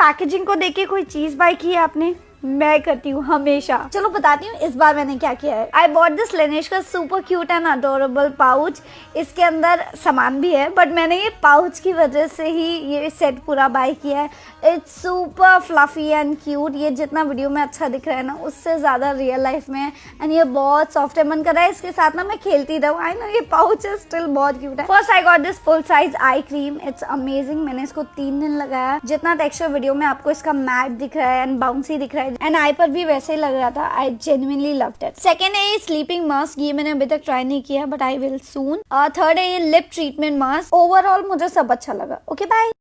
Packaging को देख के कोई चीज बाय की है आपने? मैं करती हूँ हमेशा। चलो बताती हूँ इस बार मैंने क्या किया है। आई बॉट दिस Laneige का super cute and adorable pouch. इसके अंदर सामान भी है बट मैंने ये पाउच की वजह से ही ये सेट पूरा बाय किया है। It's super fluffy and cute. ये जितना वीडियो में अच्छा दिख रहा है ना उससे ज्यादा रियल लाइफ में है। एंड ये बहुत सॉफ्ट है, मन कर रहा है इसके साथ ना मैं खेलती रहूँ। आई नो ये पाउच है स्टिल बहुत क्यूट है। First I got this full size eye cream. It's amazing. मैंने इसको 3 दिन लगाया। जितना टेक्सचर वीडियो में आपको इसका मैट दिख रहा है एंड बाउंसी दिख रहा है एंड आई पर भी वैसे ही लग रहा था। I genuinely loved it. Second है ये स्लीपिंग मास्क। ये मैंने अभी तक ट्राई नहीं किया but I will soon. Third है ये लिप ट्रीटमेंट मास्क। ओवरऑल मुझे सब अच्छा लगा। Okay bye.